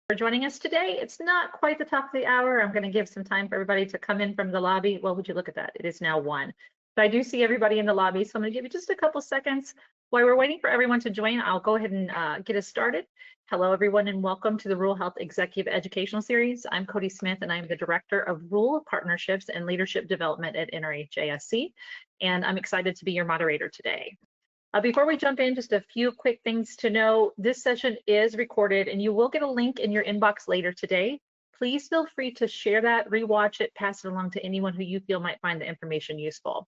For joining us today. It's not quite the top of the hour. I'm going to give some time for everybody to come in from the lobby. Well, would you look at that? It is now 1. But I do see everybody in the lobby, so I'm going to give you just a couple seconds. While we're waiting for everyone to join, I'll go ahead and get us started. Hello, everyone, and welcome to the Rural Health Executive Educational Series. I'm Cody Smith, and I'm the Director of Rural Partnerships and Leadership Development at NRHA, and I'm excited to be your moderator today. Before we jump in, just a few quick things to know. This session is recorded and you will get a link in your inbox later today. Please feel free to share that, rewatch it, pass it along to anyone who you feel might find the information useful.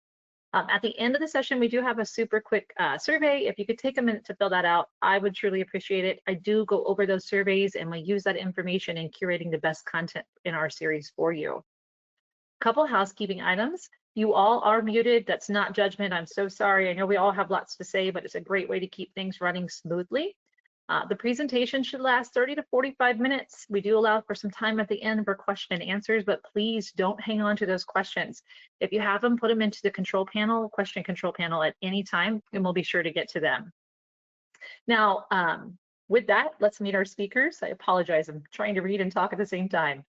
At the end of the session, we do have a super quick survey. If you could take a minute to fill that out, I would truly appreciate it. I do go over those surveys and we use that information in curating the best content in our series for you. Couple housekeeping items. You all are muted. That's not judgment. I'm so sorry. I know we all have lots to say, but it's a great way to keep things running smoothly. The presentation should last 30 to 45 minutes. We do allow for some time at the end for question and answers, but please don't hang on to those questions. If you have them, put them into the control panel, question control panel at any time, and we'll be sure to get to them. Now, with that, let's meet our speakers. I apologize. I'm trying to read and talk at the same time.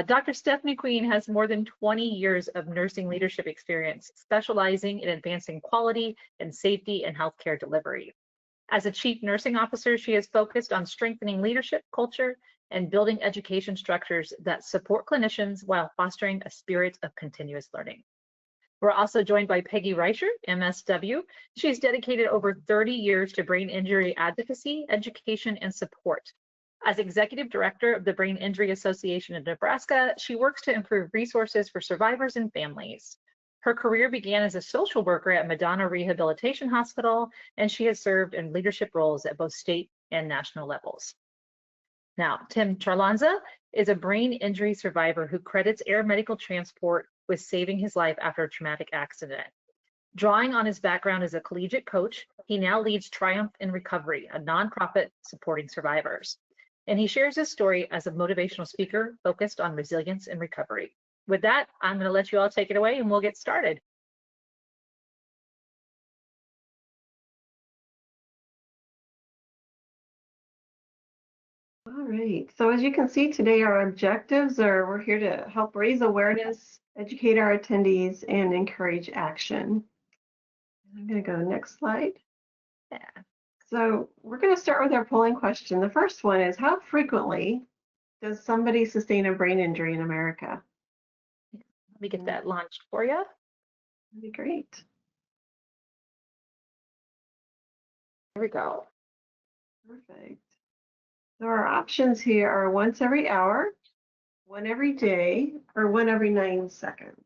Dr. Stephanie Queen has more than 20 years of nursing leadership experience, specializing in advancing quality and safety in healthcare delivery. As a chief nursing officer, she has focused on strengthening leadership culture and building education structures that support clinicians while fostering a spirit of continuous learning. We're also joined by Peggy Reicher, MSW. She's dedicated over 30 years to brain injury advocacy, education, and support. As Executive Director of the Brain Injury Association of Nebraska, she works to improve resources for survivors and families. Her career began as a social worker at Madonna Rehabilitation Hospital, and she has served in leadership roles at both state and national levels. Now, Tim Charlanza is a brain injury survivor who credits air medical transport with saving his life after a traumatic accident. Drawing on his background as a collegiate coach, he now leads Triumph in Recovery, a nonprofit supporting survivors. And he shares his story as a motivational speaker focused on resilience and recovery. With that, I'm going to let you all take it away and we'll get started. All right, so as you can see today, our objectives are we're here to help raise awareness, educate our attendees, and encourage action. I'm going to go next slide. Yeah. So we're going to start with our polling question. The first one is, how frequently does somebody sustain a brain injury in America? Let me get that launched for you. That'd be great. There we go. Perfect. So our options here are once every hour, one every day, or one every 9 seconds.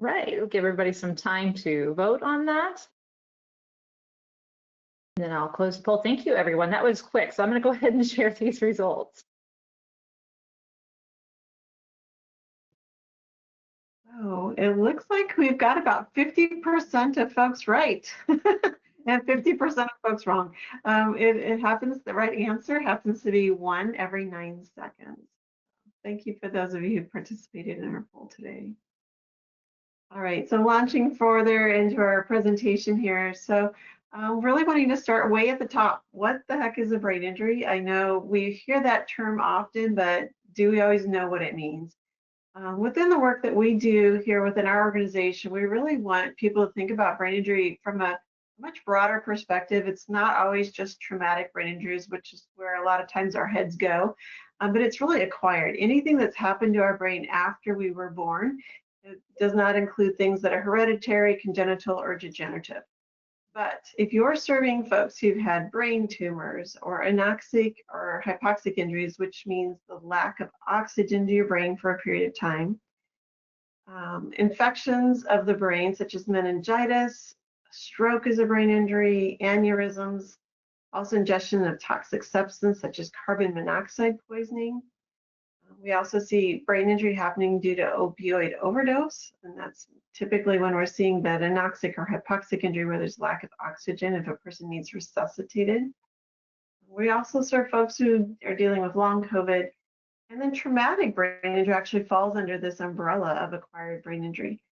Right, we'll give everybody some time to vote on that. And then I'll close the poll. Thank you, everyone. That was quick. So I'm going to go ahead and share these results. Oh, it looks like we've got about 50% of folks right and 50% of folks wrong. It happens, the right answer happens to be one every 9 seconds. Thank you for those of you who participated in our poll today. All right, so launching further into our presentation here. So really wanting to start way at the top. What the heck is a brain injury? I know we hear that term often, but do we always know what it means? Within the work that we do here within our organization, we really want people to think about brain injury from a much broader perspective. It's not always just traumatic brain injuries, which is where a lot of times our heads go, but it's really acquired. Anything that's happened to our brain after we were born. It does not include things that are hereditary, congenital, or degenerative. But if you're serving folks who've had brain tumors or anoxic or hypoxic injuries, which means the lack of oxygen to your brain for a period of time, infections of the brain, such as meningitis, stroke is a brain injury, aneurysms, also ingestion of toxic substance such as carbon monoxide poisoning. We also see brain injury happening due to opioid overdose, and that's typically when we're seeing that anoxic or hypoxic injury where there's lack of oxygen if a person needs resuscitated. We also serve folks who are dealing with long COVID, and then traumatic brain injury actually falls under this umbrella of acquired brain injury.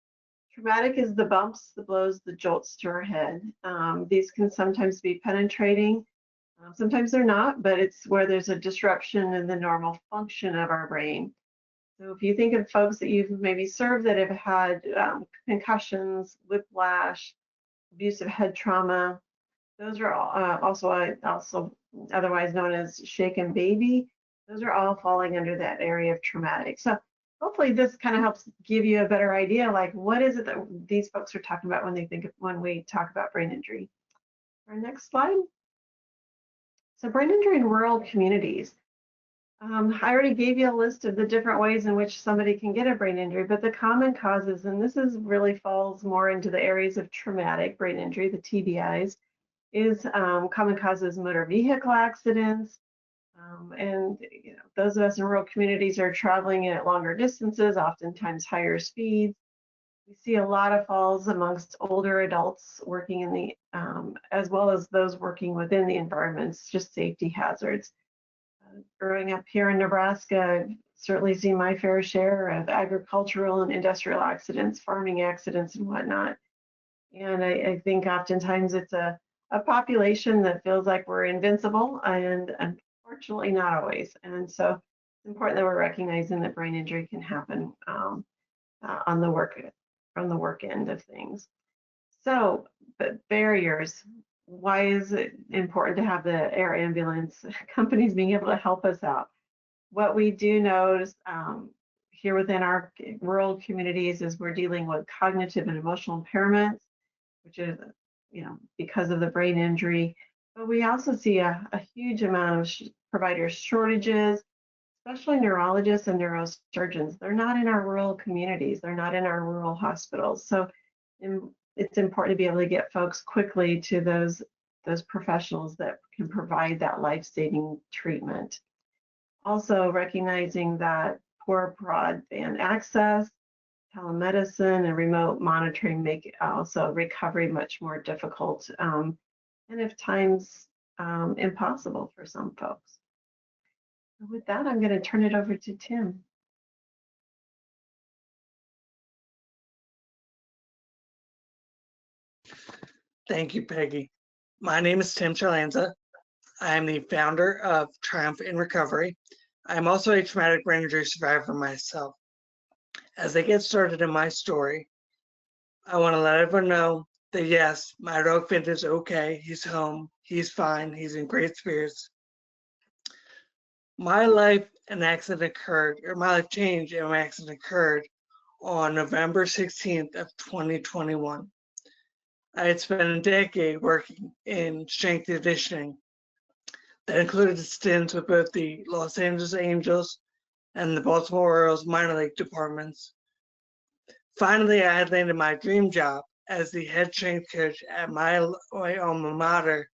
Traumatic is the bumps, the blows, the jolts to our head. These can sometimes be penetrating. Sometimes they're not, but it's where there's a disruption in the normal function of our brain. So if you think of folks that you've maybe served that have had concussions, whiplash, abusive head trauma, those are also otherwise known as shaken baby. Those are all falling under that area of traumatic. So hopefully this kind of helps give you a better idea, like what is it that these folks are talking about when we talk about brain injury. Our next slide. So brain injury in rural communities. I already gave you a list of the different ways in which somebody can get a brain injury, but the common causes, and this is really falls more into the areas of traumatic brain injury, the TBIs, is common causes motor vehicle accidents. And those of us in rural communities are traveling at longer distances, oftentimes higher speeds. We see a lot of falls amongst older adults working in the, as well as those working within the environments, just safety hazards. Growing up here in Nebraska, I've certainly seen my fair share of agricultural and industrial accidents, farming accidents and whatnot. And I think oftentimes it's a population that feels like we're invincible, and unfortunately not always. And so it's important that we're recognizing that brain injury can happen on the work end of things. So, but barriers. Why is it important to have the air ambulance companies being able to help us out? What we do know is here within our rural communities is we're dealing with cognitive and emotional impairments, which is, because of the brain injury. But we also see a huge amount of provider shortages, especially neurologists and neurosurgeons. They're not in our rural communities. They're not in our rural hospitals. So it's important to be able to get folks quickly to those professionals that can provide that life-saving treatment. Also recognizing that poor broadband access, telemedicine, and remote monitoring make also recovery much more difficult, and at times impossible for some folks. With that, I'm going to turn it over to Tim. Thank you, Peggy. My name is Tim Chalanza. I am the founder of Triumph in Recovery. I am also a traumatic brain injury survivor myself. As I get started in my story, I want to let everyone know that yes, my dog Finn is okay. He's home. He's fine. He's in great spirits. My life change and my accident occurred on November 16th of 2021. I had spent a decade working in strength and conditioning that included stints with both the Los Angeles Angels and the Baltimore Orioles minor league departments. Finally, I had landed my dream job as the head strength coach at my alma mater,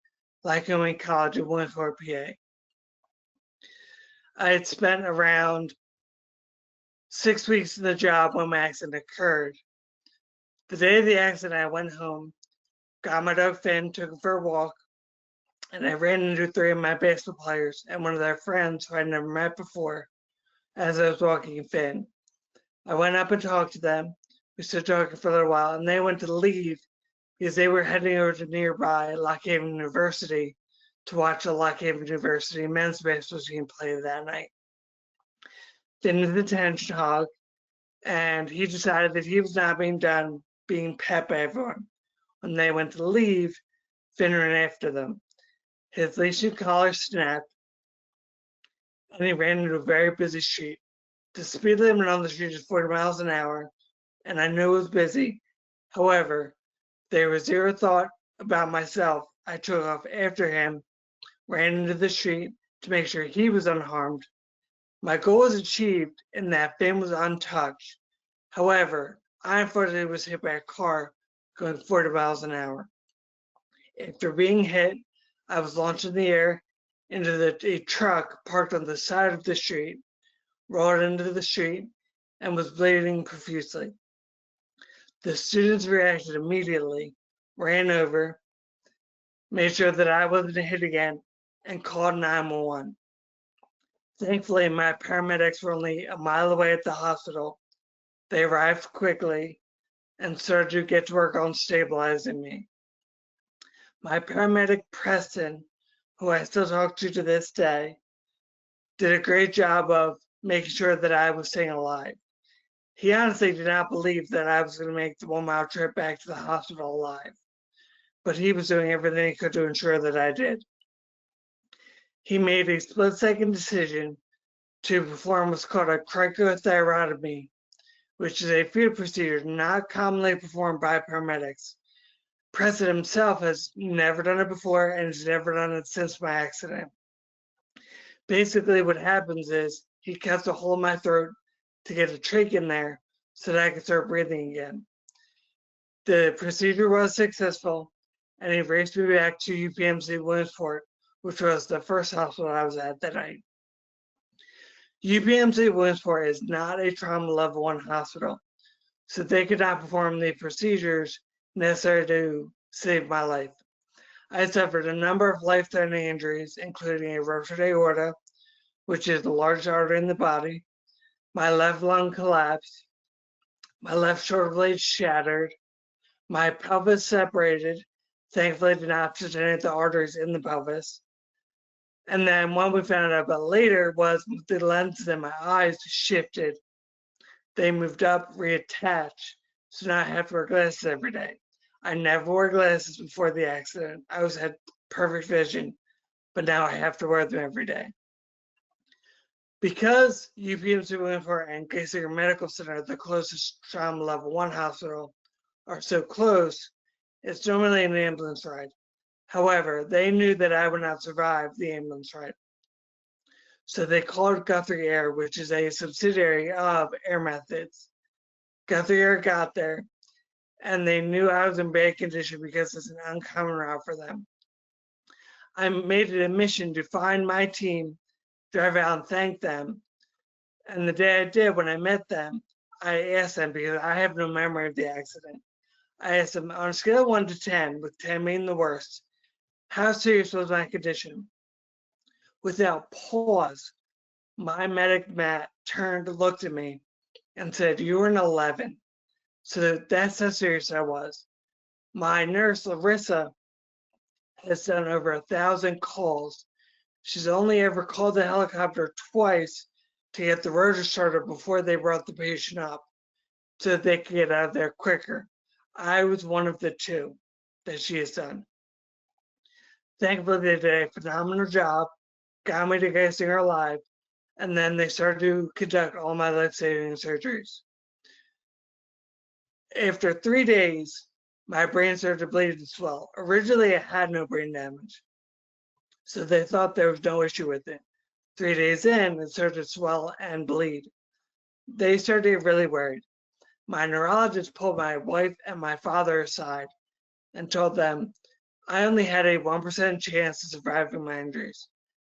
Lycoming College in Winthrop, PA. I had spent around 6 weeks in the job when my accident occurred. The day of the accident, I went home, got my dog Finn, took him for a walk, and I ran into 3 of my basketball players and one of their friends who I'd never met before as I was walking Finn. I went up and talked to them. We stood talking for a little while, and they went to leave because they were heading over to nearby Lock Haven University to watch a Lock Haven University men's basketball team play that night. Finn was the attention hog, and he decided that he was not being done being pet by everyone. When they went to leave, Finn ran after them. His leash and collar snapped, and he ran into a very busy street. The speed limit on the street is 40 miles an hour, and I knew it was busy. However, there was zero thought about myself. I took off after him, ran into the street to make sure he was unharmed. My goal was achieved in that Finn was untouched. However, I unfortunately was hit by a car going 40 miles an hour. After being hit, I was launched in the air into a truck parked on the side of the street, rolled into the street, and was bleeding profusely. The students reacted immediately, ran over, made sure that I wasn't hit again, and called 911. Thankfully, my paramedics were only a mile away at the hospital. They arrived quickly and started to get to work on stabilizing me. My paramedic, Preston, who I still talk to this day, did a great job of making sure that I was staying alive. He honestly did not believe that I was going to make the 1-mile trip back to the hospital alive, but he was doing everything he could to ensure that I did. He made a split-second decision to perform what's called a cricothyrotomy, which is a fetal procedure not commonly performed by paramedics. President himself has never done it before and has never done it since my accident. Basically, what happens is he cuts a hole in my throat to get a trach in there so that I can start breathing again. The procedure was successful, and he raced me back to UPMC Williamsport, which was the first hospital I was at that night. UPMC Williamsport is not a trauma level 1 hospital, so they could not perform the procedures necessary to save my life. I suffered a number of life-threatening injuries, including a ruptured aorta, which is the largest artery in the body. My left lung collapsed. My left shoulder blade shattered. My pelvis separated. Thankfully, did not obstruct the arteries in the pelvis. And then what we found out about later was the lenses in my eyes shifted. They moved up, reattached. So now I have to wear glasses every day. I never wore glasses before the accident. I always had perfect vision, but now I have to wear them every day. Because UPMC Williamsport and Geisinger Medical Center, the closest trauma level 1 hospital, are so close, it's normally an ambulance ride. However, they knew that I would not survive the ambulance ride. So they called Guthrie Air, which is a subsidiary of Air Methods. Guthrie Air got there, and they knew I was in bad condition because it's an uncommon route for them. I made it a mission to find my team, drive out and thank them. And the day I did, when I met them, I asked them, because I have no memory of the accident, I asked them on a scale of 1 to 10, with 10 being the worst, how serious was my condition? Without pause, my medic, Matt, turned, looked at me, and said, "You were an 11. So that's how serious I was. My nurse, Larissa, has done over 1,000 calls. She's only ever called the helicopter twice to get the rotor started before they brought the patient up so that they could get out of there quicker. I was one of the 2 that she has done. Thankfully, they did a phenomenal job, got me to Geisinger alive, and then they started to conduct all my life-saving surgeries. After 3 days, my brain started to bleed and swell. Originally, I had no brain damage, so they thought there was no issue with it. 3 days in, it started to swell and bleed. They started to get really worried. My neurologist pulled my wife and my father aside and told them I only had a 1% chance of surviving my injuries.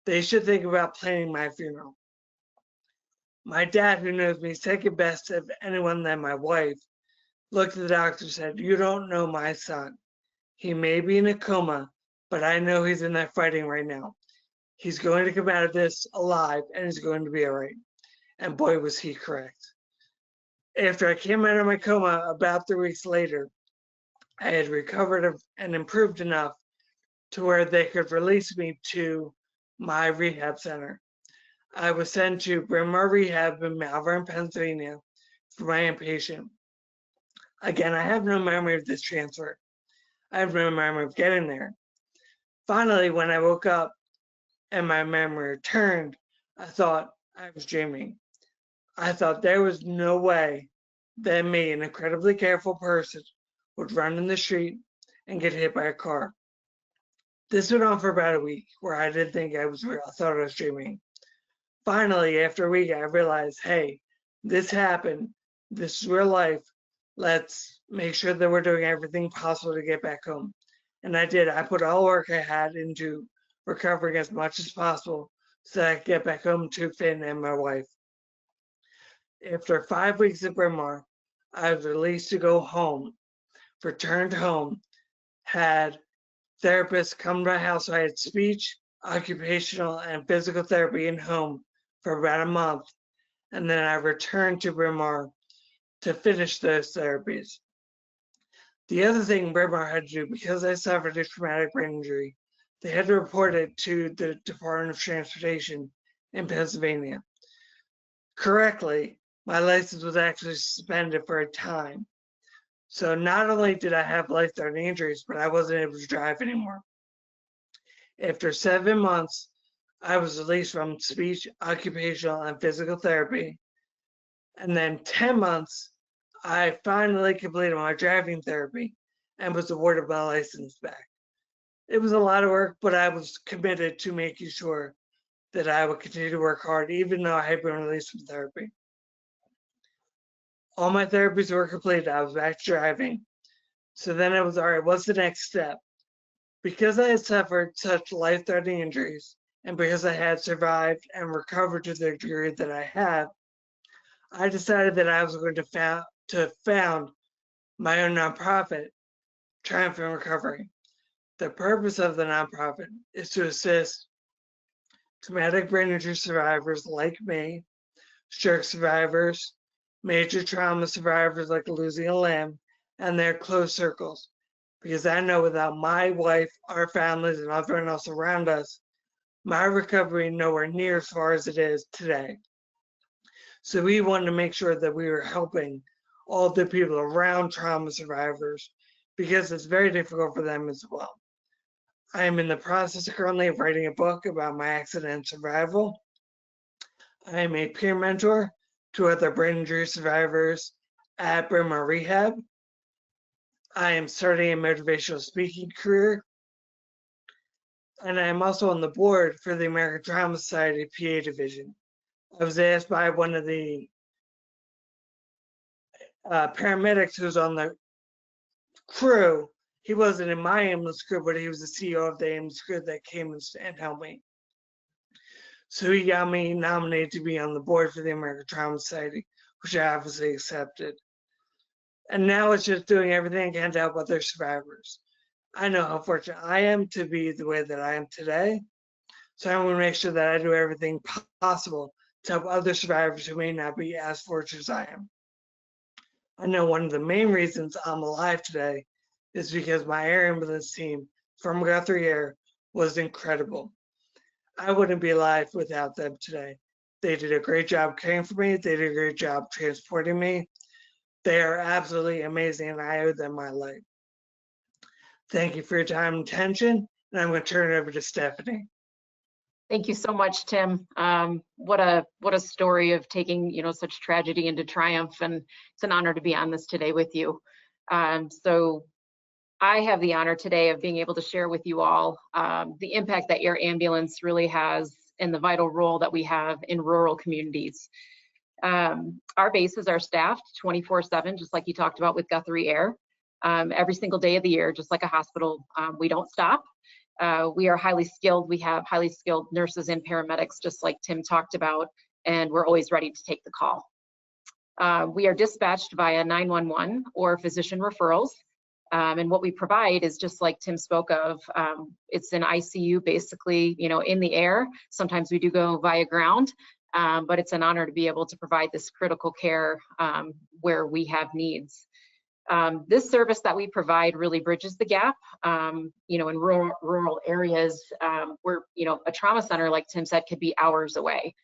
They should think about planning my funeral. My dad, who knows me second best of anyone than my wife, looked at the doctor and said, "You don't know my son. He may be in a coma, but I know he's in there fighting right now. He's going to come out of this alive and he's going to be all right." And boy, was he correct. After I came out of my coma about 3 weeks later, I had recovered and improved enough to where they could release me to my rehab center. I was sent to Bryn Mawr Rehab in Malvern, Pennsylvania for my inpatient. Again, I have no memory of this transfer. I have no memory of getting there. Finally, when I woke up and my memory returned, I thought I was dreaming. I thought there was no way that me, an incredibly careful person, would run in the street and get hit by a car. This went on for about a week where I didn't think I was real. I thought I was dreaming. Finally, after a week, I realized, hey, this happened. This is real life. Let's make sure that we're doing everything possible to get back home. And I did. I put all the work I had into recovering as much as possible so that I could get back home to Finn and my wife. After 5 weeks at Bryn Mawr, I was released to go home. Returned home, had therapists come to my house. So I had speech, occupational, and physical therapy in home for about a month. And then I returned to Bryn Mawr to finish those therapies. The other thing Bryn Mawr had to do, because I suffered a traumatic brain injury, they had to report it to the Department of Transportation in Pennsylvania. Correctly, my license was actually suspended for a time. So not only did I have life-threatening injuries, but I wasn't able to drive anymore. After 7 months, I was released from speech, occupational, and physical therapy. And then 10 months, I finally completed my driving therapy and was awarded my license back. It was a lot of work, but I was committed to making sure that I would continue to work hard, even though I had been released from therapy. All my therapies were completed. I was back to driving. So then I was, all right, what's the next step? Because I had suffered such life-threatening injuries, and because I had survived and recovered to the degree that I have, I decided that I was going to found my own nonprofit, Triumph in Recovery. The purpose of the nonprofit is to assist traumatic brain injury survivors like me, stroke survivors, major trauma survivors like losing a limb, and their close circles. Because I know without my wife, our families, and everyone else around us, my recovery nowhere near as far as it is today. So we wanted to make sure that we were helping all the people around trauma survivors because it's very difficult for them as well. I am in the process currently of writing a book about my accident and survival. I am a peer mentor to other brain injury survivors at Bryn Mawr Rehab. I am starting a motivational speaking career. And I am also on the board for the American Trauma Society PA division. I was asked by one of the paramedics who was on the crew. He wasn't in my ambulance crew, but he was the CEO of the ambulance crew that came and helped me. So he got me nominated to be on the board for the American Trauma Society, which I obviously accepted. And now it's just doing everything I can to help other survivors. I know how fortunate I am to be the way that I am today. So I want to make sure that I do everything possible to help other survivors who may not be as fortunate as I am. I know one of the main reasons I'm alive today is because my air ambulance team from Guthrie Air was incredible. I wouldn't be alive without them today. They did a great job caring for me. They did a great job transporting me. They are absolutely amazing, and I owe them my life. Thank you for your time and attention, and I'm going to turn it over to Stephanie. Thank you so much, Tim. What a story of taking such tragedy into triumph, and it's an honor to be on this today with you. So I have the honor today of being able to share with you all the impact that air ambulance really has and the vital role that we have in rural communities. Our bases are staffed 24/7, just like you talked about with Guthrie Air. Every single day of the year, just like a hospital, we don't stop. We are highly skilled. We have highly skilled nurses and paramedics, just like Tim talked about, and we're always ready to take the call. We are dispatched via 911 or physician referrals. And what we provide is just like Tim spoke of, it's an ICU basically, in the air. Sometimes we do go via ground, but it's an honor to be able to provide this critical care where we have needs. This service that we provide really bridges the gap, in rural areas where, a trauma center, like Tim said, could be hours away.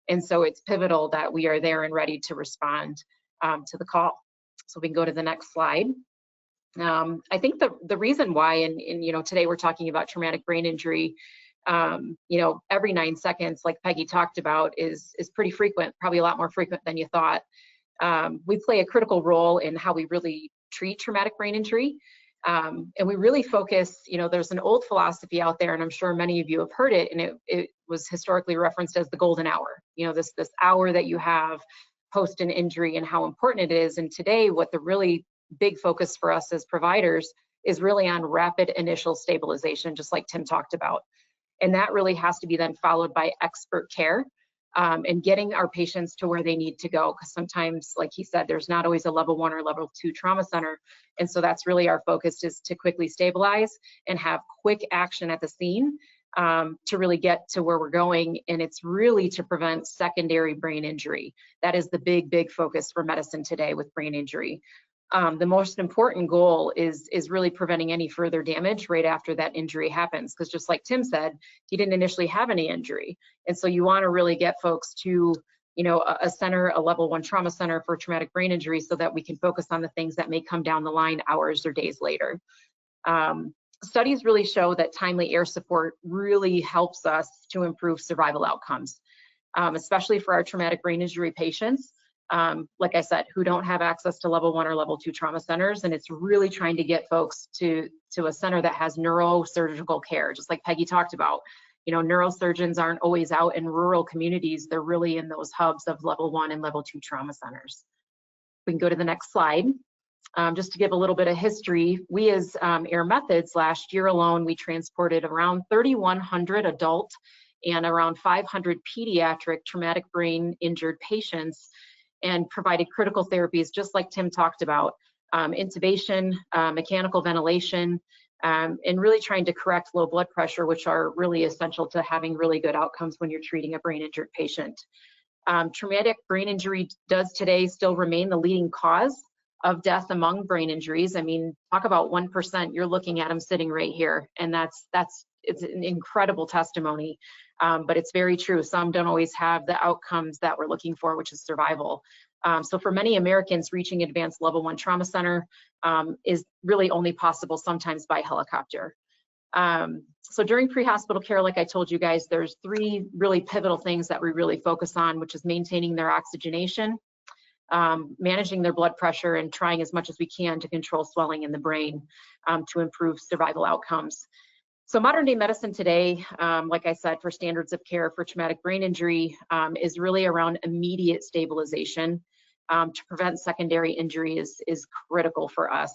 And so it's pivotal that we are there and ready to respond to the call. So we can go to the next slide. I think the reason why, and today we're talking about traumatic brain injury, every 9 seconds, like Peggy talked about, is pretty frequent, probably a lot more frequent than you thought. We play a critical role in how we really treat traumatic brain injury. And we really focus, there's an old philosophy out there, and I'm sure many of you have heard it, and it was historically referenced as the golden hour, this hour that you have post an injury and how important it is. And today, what the really big focus for us as providers is really on rapid initial stabilization, just like Tim talked about. And that really has to be then followed by expert care and getting our patients to where they need to go. Because sometimes, like he said, there's not always a level 1 or level 2 trauma center. And so that's really our focus, is to quickly stabilize and have quick action at the scene to really get to where we're going. And it's really to prevent secondary brain injury. That is the big focus for medicine today with brain injury. the most important goal is really preventing any further damage right after that injury happens. Because just like Tim said, he didn't initially have any injury. And so you want to really get folks to, you know, a center, a level 1 trauma center for traumatic brain injury, so that we can focus on the things that may come down the line hours or days later. Studies really show that timely air support really helps us to improve survival outcomes, especially for our traumatic brain injury patients. Like I said, who don't have access to level 1 or level 2 trauma centers. And it's really trying to get folks to a center that has neurosurgical care, just like Peggy talked about. You know, neurosurgeons aren't always out in rural communities. They're really in those hubs of level 1 and level 2 trauma centers. We can go to the next slide. Just to give a little bit of history, we as Air Methods last year alone, we transported around 3,100 adult and around 500 pediatric traumatic brain injured patients, and provided critical therapies, just like Tim talked about, intubation, mechanical ventilation, and really trying to correct low blood pressure, which are really essential to having really good outcomes when you're treating a brain injured patient. Traumatic brain injury does today still remain the leading cause of death among brain injuries. I mean, talk about 1%, you're looking at them sitting right here, and it's an incredible testimony, but it's very true. Some don't always have the outcomes that we're looking for, which is survival. So for many Americans, reaching advanced level 1 trauma center is really only possible sometimes by helicopter. So during pre-hospital care, like I told you guys, there's 3 really pivotal things that we really focus on, which is maintaining their oxygenation, managing their blood pressure, and trying as much as we can to control swelling in the brain to improve survival outcomes. So modern day medicine today, like I said, for standards of care for traumatic brain injury is really around immediate stabilization. To prevent secondary injury is critical for us.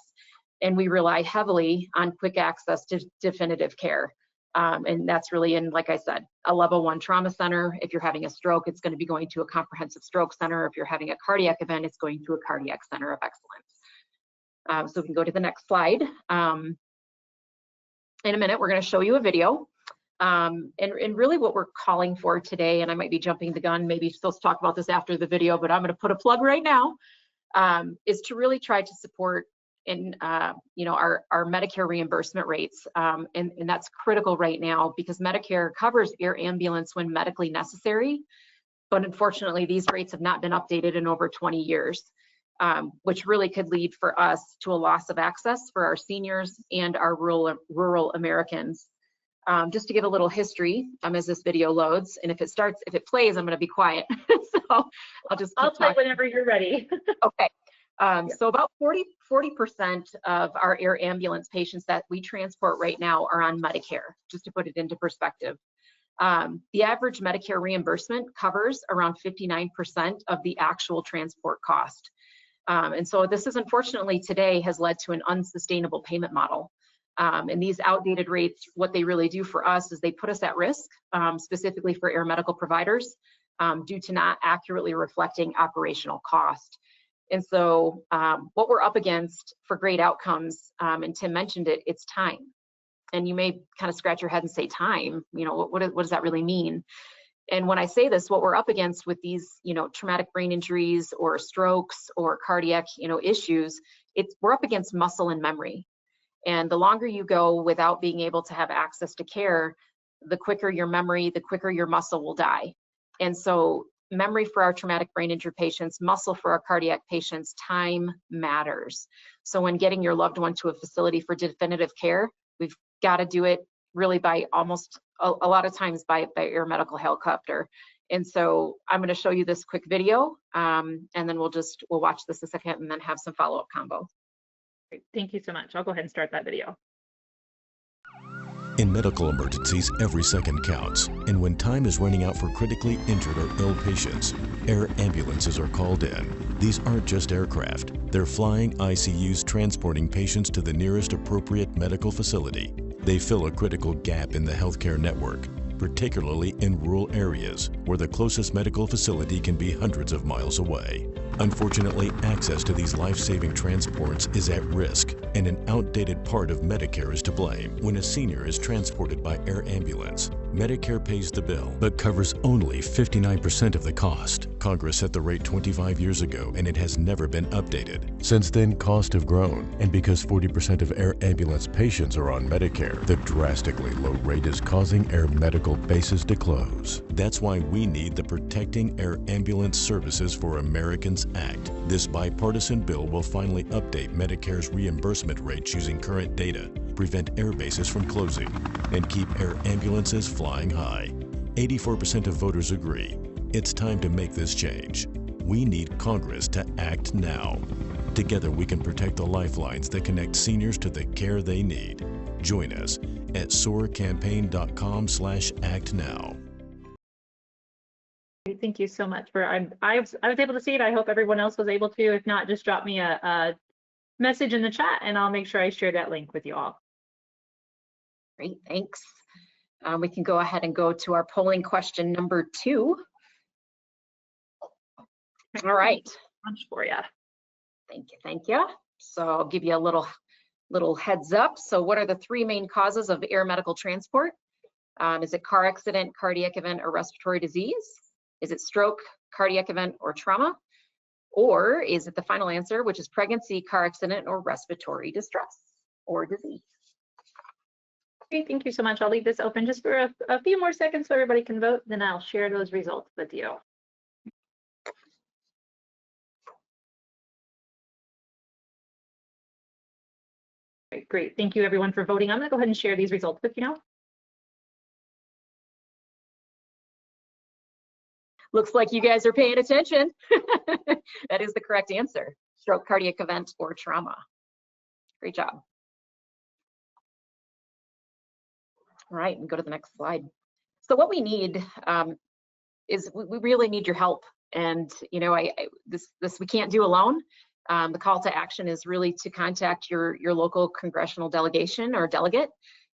And we rely heavily on quick access to definitive care. And that's really in, like I said, a level 1 trauma center. If you're having a stroke, it's going to be going to a comprehensive stroke center. If you're having a cardiac event, it's going to a cardiac center of excellence. So we can go to the next slide. In a minute, we're going to show you a video. And really what we're calling for today, and I might be jumping the gun, maybe supposed to talk about this after the video, but I'm going to put a plug right now, is to really try to support in you know, our Medicare reimbursement rates. And that's critical right now, because Medicare covers air ambulance when medically necessary. But unfortunately, these rates have not been updated in over 20 years. Which really could lead for us to a loss of access for our seniors and our rural Americans. Just to give a little history as this video loads, and if it plays, I'm going to be quiet. So I'll play whenever you're ready. Okay. So about 40% of our air ambulance patients that we transport right now are on Medicare, just to put it into perspective. The average Medicare reimbursement covers around 59% of the actual transport cost. And so this is, unfortunately, today has led to an unsustainable payment model. And these outdated rates, what they really do for us is they put us at risk, specifically for air medical providers, due to not accurately reflecting operational cost. And so what we're up against for great outcomes, and Tim mentioned it, it's time. And you may kind of scratch your head and say, time, you know, what does that really mean? And when I say this, what we're up against with these, you know, traumatic brain injuries or strokes or cardiac, you know, issues, we're up against muscle and memory. And the longer you go without being able to have access to care, the quicker your memory, the quicker your muscle will die. And so memory for our traumatic brain injury patients, muscle for our cardiac patients, time matters. So when getting your loved one to a facility for definitive care, we've got to do it really by almost a lot of times by air medical helicopter. And so I'm going to show you this quick video, and then we'll watch this a second and then have some follow-up combo. Great. Thank you so much. I'll go ahead and start that video. In medical emergencies, every second counts. And when time is running out for critically injured or ill patients, air ambulances are called in. These aren't just aircraft. They're flying ICUs transporting patients to the nearest appropriate medical facility. They fill a critical gap in the healthcare network, particularly in rural areas where the closest medical facility can be hundreds of miles away. Unfortunately, access to these life-saving transports is at risk, and an outdated part of Medicare is to blame. When a senior is transported by air ambulance, Medicare pays the bill, but covers only 59% of the cost. Congress set the rate 25 years ago, and it has never been updated. Since then, costs have grown, and because 40% of air ambulance patients are on Medicare, the drastically low rate is causing air medical bases to close. That's why we need the Protecting Air Ambulance Services for Americans Act. This bipartisan bill will finally update Medicare's reimbursement rates using current data, prevent air bases from closing, and keep air ambulances flying high. 84% of voters agree. It's time to make this change. We need Congress to act now. Together we can protect the lifelines that connect seniors to the care they need. Join us at soarcampaign.com/actnow. Thank you so much for, I was able to see it. I hope everyone else was able to. If not, just drop me a message in the chat and I'll make sure I share that link with you all. Great, thanks. We can go ahead and go to our polling question number 2. All right. Lunch for you. Thank you, thank you. So I'll give you a little heads up. So what are the 3 main causes of air medical transport? Is it car accident, cardiac event, or respiratory disease? Is it stroke, cardiac event, or trauma? Or is it the final answer, which is pregnancy, car accident, or respiratory distress or disease? Great, thank you so much. I'll leave this open just for a few more seconds so everybody can vote, then I'll share those results with you. Great, thank you everyone for voting. I'm gonna go ahead and share these results with you now. Looks like you guys are paying attention. That is the correct answer. Stroke, cardiac event, or trauma. Great job. All right, and go to the next slide. So what we need is we really need your help. And you know, this we can't do alone. The call to action is really to contact your local congressional delegation or delegate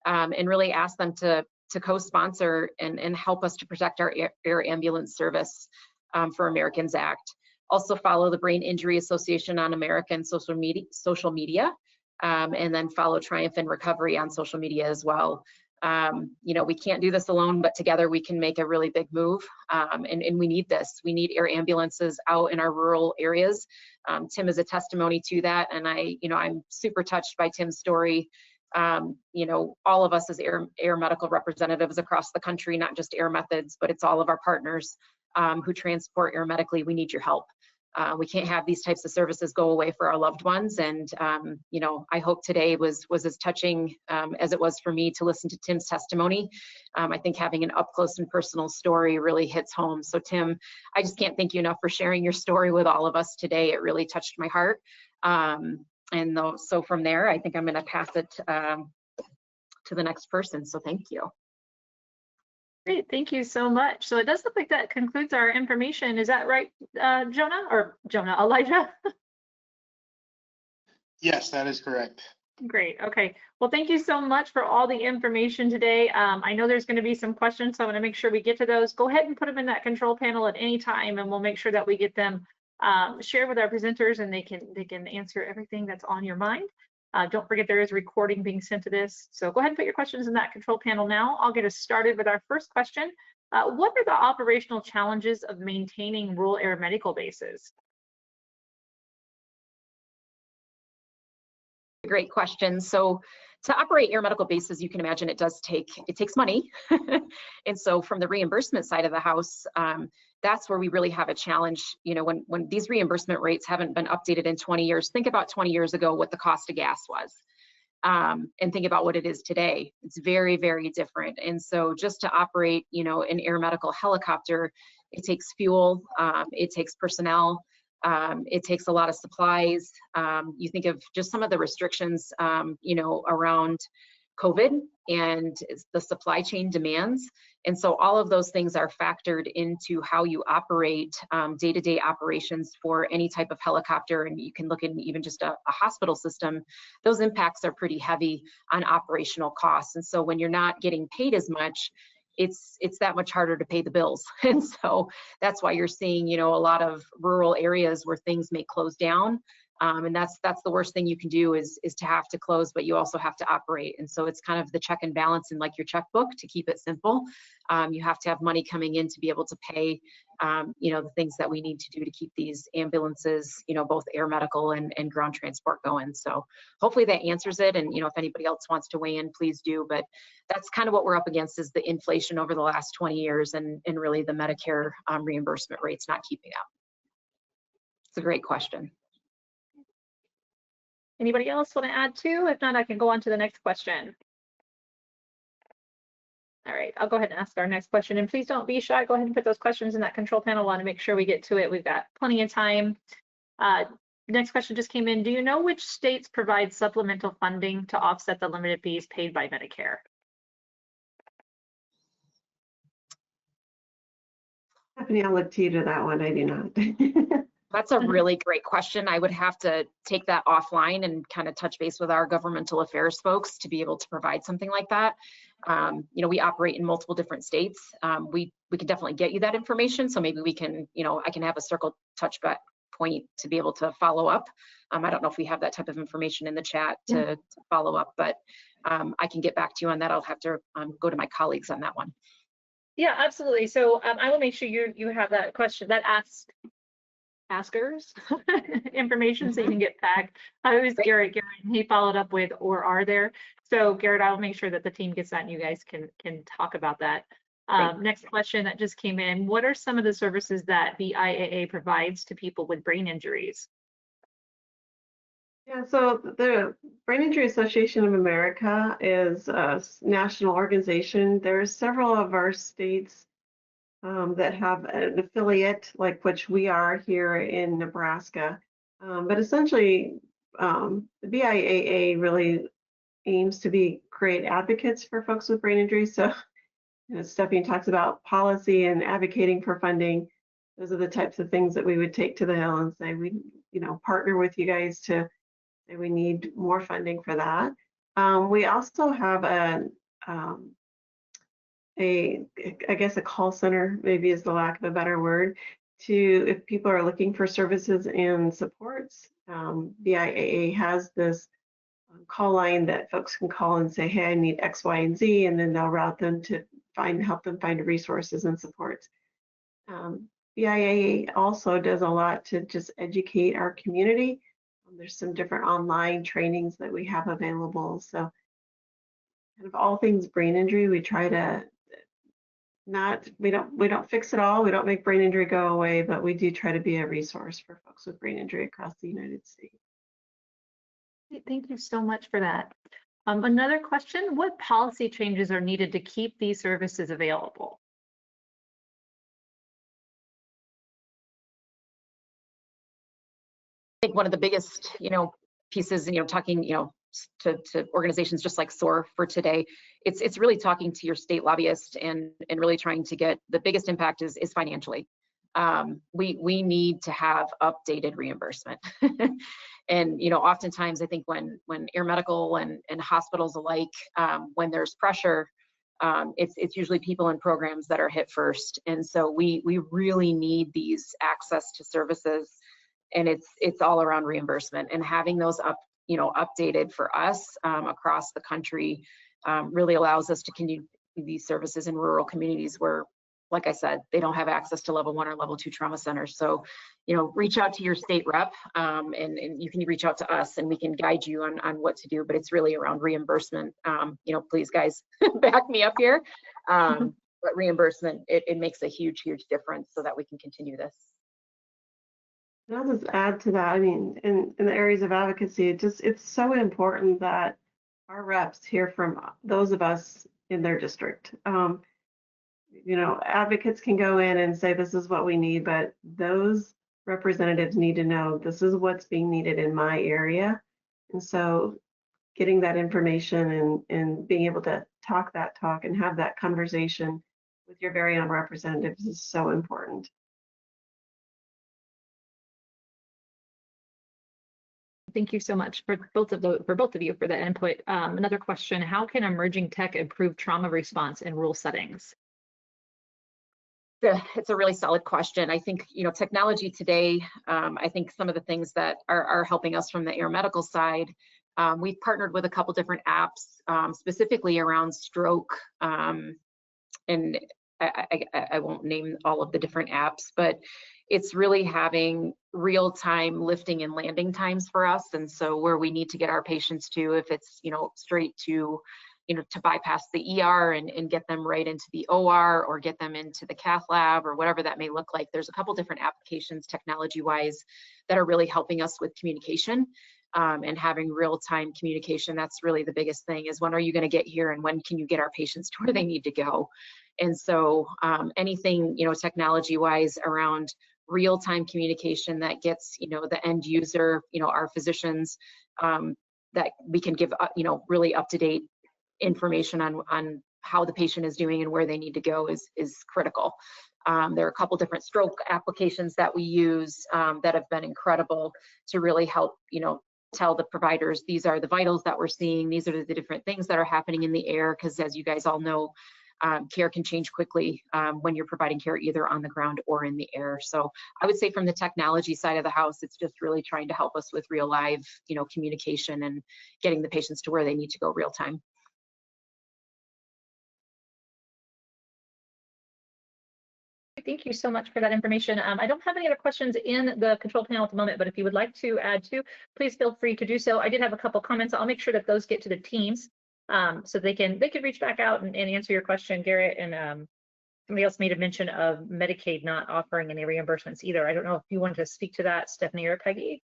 and really ask them to co-sponsor and help us to protect our air ambulance service for Americans Act. Also follow the Brain Injury Association on American social media, and then follow Triumph in Recovery on social media as well. You know, we can't do this alone, but together we can make a really big move. And we need this. We need air ambulances out in our rural areas. Tim is a testimony to that. And I'm super touched by Tim's story. You know, all of us as air medical representatives across the country, not just Air Methods, but it's all of our partners who transport air medically. We need your help. We can't have these types of services go away for our loved ones. And, you know, I hope today was as touching as it was for me to listen to Tim's testimony. I think having an up close and personal story really hits home. So Tim, I just can't thank you enough for sharing your story with all of us today. It really touched my heart. So from there, I think I'm going to pass it to the next person. So thank you. Great, thank you so much. So it does look like that concludes our information. Is that right, Elijah? Yes, that is correct. Great, okay. Well, thank you so much for all the information today. I know there's going to be some questions, so I'm going to make sure we get to those. Go ahead and put them in that control panel at any time, and we'll make sure that we get them shared with our presenters, and they can answer everything that's on your mind. Don't forget there is a recording being sent to this. So go ahead and put your questions in that control panel now. I'll get us started with our first question. What are the operational challenges of maintaining rural air medical bases? Great question. So to operate air medical bases, you can imagine it takes money. And so from the reimbursement side of the house, that's where we really have a challenge. You know, when these reimbursement rates haven't been updated in 20 years, think about 20 years ago what the cost of gas was, and think about what it is today. It's very, very different. And so just to operate, you know, an air medical helicopter, it takes fuel, it takes personnel, it takes a lot of supplies. You think of just some of the restrictions, you know, around COVID and the supply chain demands. And so all of those things are factored into how you operate day-to-day operations for any type of helicopter. And you can look at even just a hospital system, those impacts are pretty heavy on operational costs. And so when you're not getting paid as much, it's that much harder to pay the bills. And so that's why you're seeing, you know, a lot of rural areas where things may close down. And that's the worst thing you can do is to have to close, but you also have to operate. And so it's kind of the check and balance in like your checkbook to keep it simple. You have to have money coming in to be able to pay, the things that we need to do to keep these ambulances, both air medical and ground transport going. So hopefully that answers it. And, if anybody else wants to weigh in, please do. But that's kind of what we're up against is the inflation over the last 20 years and really the Medicare reimbursement rates not keeping up. It's a great question. Anybody else want to add to? If not, I can go on to the next question. All right, I'll go ahead and ask our next question. And please don't be shy. Go ahead and put those questions in that control panel. I want to make sure we get to it. We've got plenty of time. Next question just came in. Do you know which states provide supplemental funding to offset the limited fees paid by Medicare? Stephanie, I'll look to you to that one. I do not. That's a really great question. I would have to take that offline and kind of touch base with our governmental affairs folks to be able to provide something like that. We operate in multiple different states. We can definitely get you that information. So maybe we can, I can have a circle touch back point to be able to follow up. I don't know if we have that type of information in the chat to follow up, but I can get back to you on that. I'll have to go to my colleagues on that one. Yeah, absolutely. So I will make sure you have that question, that askers information so you can get back. It was Garrett, he followed up with, or are there? So Garrett, I'll make sure that the team gets that and you guys can talk about that. Next question that just came in. What are some of the services that the IAA provides to people with brain injuries? Yeah, so the Brain Injury Association of America is a national organization. There's several of our states that have an affiliate, like which we are here in Nebraska. But essentially, the BIAA really aims to be great advocates for folks with brain injury. So, Stephanie talks about policy and advocating for funding. Those are the types of things that we would take to the Hill and say, we, partner with you guys to say we need more funding for that. We also have I guess a call center, maybe is the lack of a better word, if people are looking for services and supports. BIAA has this call line that folks can call and say, hey, I need X, Y, and Z, and then they'll route them to help them find resources and supports. BIAA also does a lot to just educate our community. There's some different online trainings that we have available. So kind of all things brain injury, we try to we don't fix it all. We don't make brain injury go away, but we do try to be a resource for folks with brain injury across the United States. Thank you so much for that. Another question, what policy changes are needed to keep these services available? I think one of the biggest, pieces, talking, to organizations just like SOAR for today, it's really talking to your state lobbyist and really trying to get the biggest impact is financially. We need to have updated reimbursement. And oftentimes I think when air medical and hospitals alike, when there's pressure, it's usually people in programs that are hit first. And so we really need these access to services, and it's all around reimbursement, and having those updated for us across the country really allows us to continue these services in rural communities where, like I said, they don't have access to level 1 or level 2 trauma centers. So, reach out to your state rep and you can reach out to us and we can guide you on what to do, but it's really around reimbursement. Please guys, back me up here. But reimbursement, it makes a huge, huge difference so that we can continue this. And I'll just add to that. I mean, in the areas of advocacy, it's so important that our reps hear from those of us in their district. Advocates can go in and say, this is what we need, but those representatives need to know this is what's being needed in my area. And so getting that information and being able to talk that talk and have that conversation with your very own representatives is so important. Thank you so much for both of you for that input. Another question, how can emerging tech improve trauma response in rural settings? it's a really solid question. I think, you know, technology today, I think some of the things that are helping us from the air medical side, we've partnered with a couple different apps, specifically around stroke, and I won't name all of the different apps, but it's really having real-time lifting and landing times for us. And so where we need to get our patients to, if it's, you know, straight to, you know, to bypass the ER and get them right into the OR or get them into the cath lab or whatever that may look like. There's a couple different applications technology-wise that are really helping us with communication, and having real-time communication. That's really the biggest thing, is when are you going to get here and when can you get our patients to where they need to go? And so anything, you know, technology-wise around real-time communication that gets, you know, the end user, you know, our physicians, that we can give, you know, really up-to-date information on how the patient is doing and where they need to go is critical. There are a couple different stroke applications that we use that have been incredible to really help, you know, tell the providers, these are the vitals that we're seeing, these are the different things that are happening in the air, because as you guys all know, care can change quickly when you're providing care either on the ground or in the air. So I would say from the technology side of the house, it's just really trying to help us with real live, you know, communication and getting the patients to where they need to go real time. Thank you so much for that information. I don't have any other questions in the control panel at the moment, but if you would like to add to, please feel free to do so. I did have a couple comments. I'll make sure that those get to the teams, so they can reach back out and answer your question, Garrett. And somebody else made a mention of Medicaid not offering any reimbursements either. I don't know if you wanted to speak to that, Stephanie or Peggy.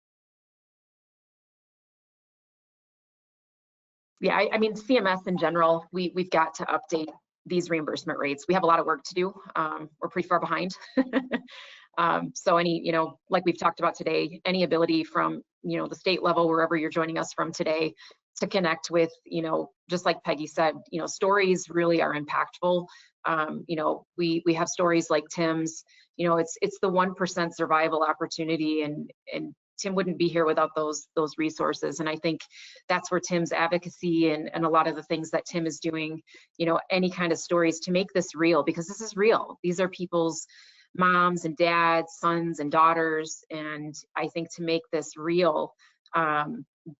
Yeah, I mean, CMS in general, we've got to update these reimbursement rates. We have a lot of work to do. We're pretty far behind. So any, you know, like we've talked about today, any ability from, you know, the state level, wherever you're joining us from today, to connect with, you know, just like Peggy said, you know, stories really are impactful. You know, we have stories like Tim's, you know, it's the 1% survival opportunity, and Tim wouldn't be here without those resources. And I think that's where Tim's advocacy and a lot of the things that Tim is doing, you know, any kind of stories to make this real, because this is real. These are people's moms and dads, sons and daughters. And I think to make this real,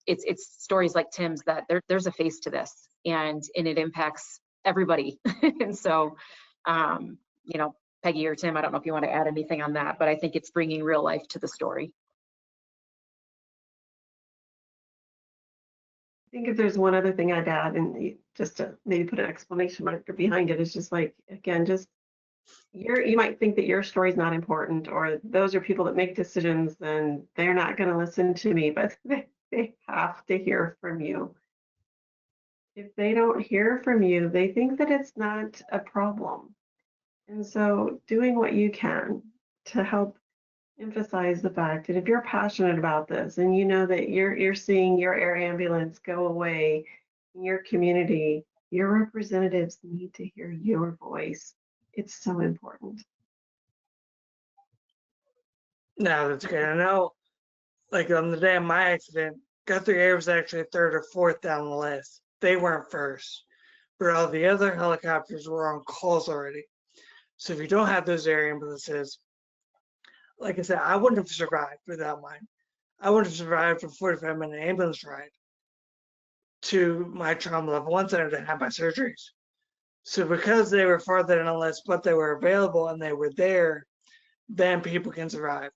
it's stories like Tim's that there's a face to this, and it impacts everybody. And so, you know, Peggy or Tim, I don't know if you want to add anything on that, but I think it's bringing real life to the story. I think if there's one other thing I'd add, and just to maybe put an exclamation mark behind it, is just like, again, just you might think that your story is not important, or those are people that make decisions and they're not going to listen to me, but they have to hear from you. If they don't hear from you, they think that it's not a problem. And so doing what you can to help emphasize the fact that if you're passionate about this and you know that you're seeing your air ambulance go away in your community, your representatives need to hear your voice. It's so important. No, that's good. I know, like on the day of my accident, Guthrie Air was actually third or fourth down the list. They weren't first, but all the other helicopters were on calls already. So if you don't have those air ambulances, like I said, I wouldn't have survived without mine. I would have survived a 45-minute ambulance ride to my trauma level 1 center to have my surgeries. So because they were farther down the list, but they were available and they were there, then people can survive.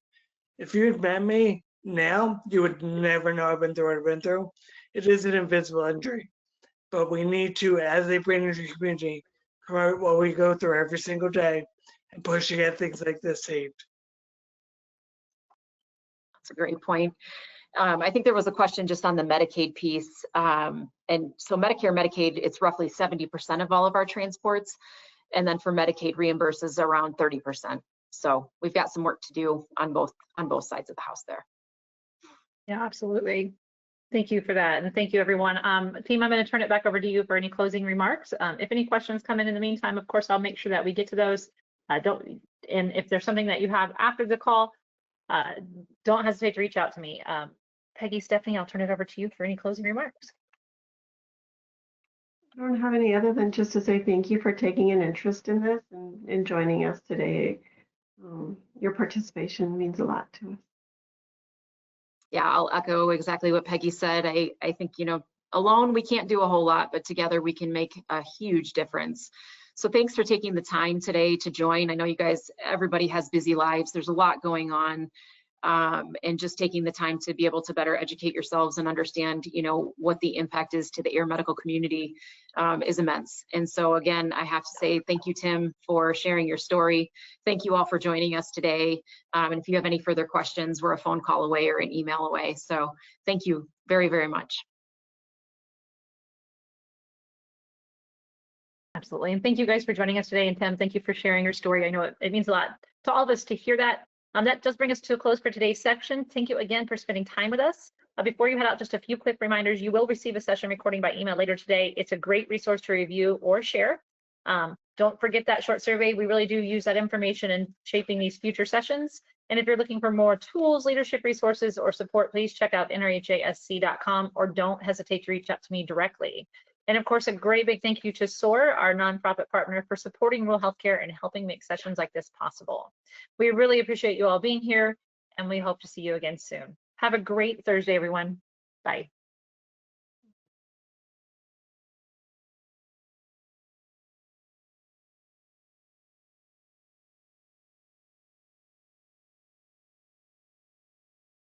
If you'd met me now, you would never know I've been through what I've been through. It is an invisible injury, but we need to, as a brain injury community, promote what we go through every single day and push to get things like this saved. That's a great point. I think there was a question just on the Medicaid piece. And so Medicare, Medicaid, it's roughly 70% of all of our transports. And then for Medicaid reimburses around 30%. So we've got some work to do on both sides of the house there. Yeah, absolutely. Thank you for that. And thank you, everyone. Team, I'm going to turn it back over to you for any closing remarks. If any questions come in the meantime, of course, I'll make sure that we get to those. And if there's something that you have after the call, don't hesitate to reach out to me. Peggy, Stephanie, I'll turn it over to you for any closing remarks. I don't have any other than just to say thank you for taking an interest in this and joining us today. Your participation means a lot to us. Yeah, I'll echo exactly what Peggy said. I think, you know, alone we can't do a whole lot, but together we can make a huge difference. So thanks for taking the time today to join. I know you guys, everybody has busy lives. There's a lot going on. And just taking the time to be able to better educate yourselves and understand, you know, what the impact is to the air medical community is immense. And so again, I have to say thank you, Tim, for sharing your story. Thank you all for joining us today. And if you have any further questions, we're a phone call away or an email away. So thank you very, very much. Absolutely. And thank you guys for joining us today. And Tim, thank you for sharing your story. I know it means a lot to all of us to hear that. That does bring us to a close for today's section. Thank you again for spending time with us. Before you head out, just a few quick reminders. You will receive a session recording by email later today. It's a great resource to review or share. Don't forget that short survey. We really do use that information in shaping these future sessions. And if you're looking for more tools, leadership resources, or support, please check out nrhasc.com or don't hesitate to reach out to me directly. And of course, a great big thank you to SOAR, our nonprofit partner, for supporting rural healthcare and helping make sessions like this possible. We really appreciate you all being here, and we hope to see you again soon. Have a great Thursday, everyone. Bye.